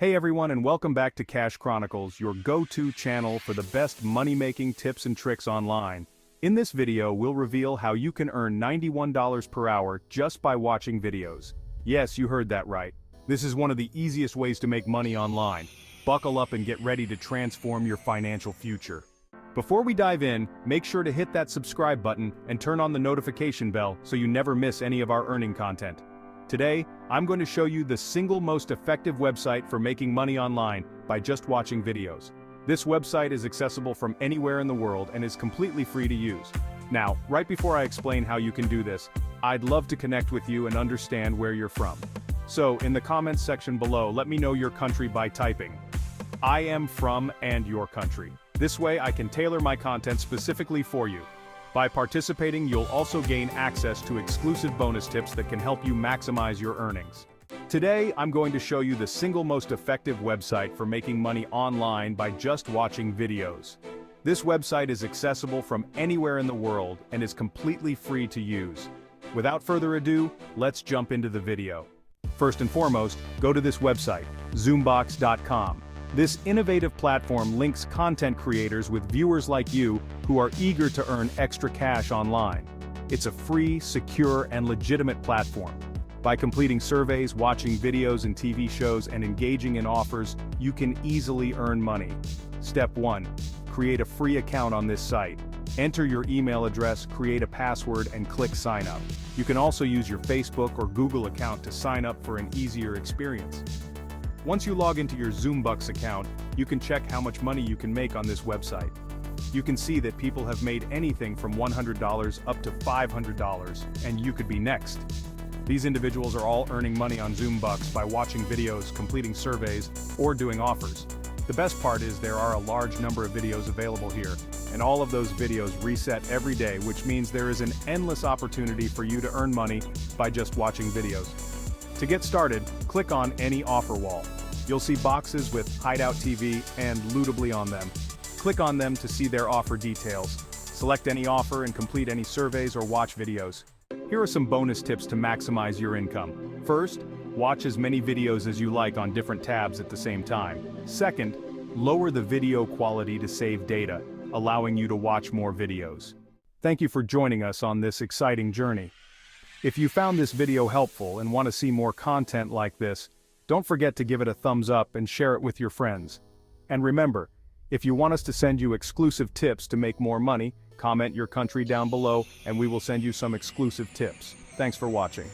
Hey everyone, and welcome back to Cash Chronicles, your go-to channel for the best money-making tips and tricks online. In this video, we'll reveal how you can earn $91 per hour just by watching videos. Yes, you heard that right. This is one of the easiest ways to make money online. Buckle up and get ready to transform your financial future. Before we dive in, make sure to hit that subscribe button and turn on the notification bell so you never miss any of our earning content. Today, I'm going to show you the single most effective website for making money online by just watching videos. This website is accessible from anywhere in the world and is completely free to use. Now, right before I explain how you can do this, I'd love to connect with you and understand where you're from. So, in the comments section below, let me know your country by typing "I am from" and your country. This way I can tailor my content specifically for you. By participating, you'll also gain access to exclusive bonus tips that can help you maximize your earnings. Today, I'm going to show you the single most effective website for making money online by just watching videos. This website is accessible from anywhere in the world and is completely free to use. Without further ado, let's jump into the video. First and foremost, go to this website, zoombox.com. This innovative platform links content creators with viewers like you who are eager to earn extra cash online. It's a free, secure, and legitimate platform. By completing surveys, watching videos and TV shows, and engaging in offers, you can easily earn money. Step 1. Create a free account on this site. Enter your email address, create a password, and click Sign Up. You can also use your Facebook or Google account to sign up for an easier experience. Once you log into your Zoombucks account, you can check how much money you can make on this website. You can see that people have made anything from $100 up to $500, and you could be next. These individuals are all earning money on Zoombucks by watching videos, completing surveys, or doing offers. The best part is there are a large number of videos available here, and all of those videos reset every day, which means there is an endless opportunity for you to earn money by just watching videos. To get started, click on any offer wall. You'll see boxes with Hideout TV and Lootably on them. Click on them to see their offer details. Select any offer and complete any surveys or watch videos. Here are some bonus tips to maximize your income. First, watch as many videos as you like on different tabs at the same time. Second, lower the video quality to save data, allowing you to watch more videos. Thank you for joining us on this exciting journey. If you found this video helpful and want to see more content like this, don't forget to give it a thumbs up and share it with your friends. And remember, if you want us to send you exclusive tips to make more money, comment your country down below and we will send you some exclusive tips. Thanks for watching.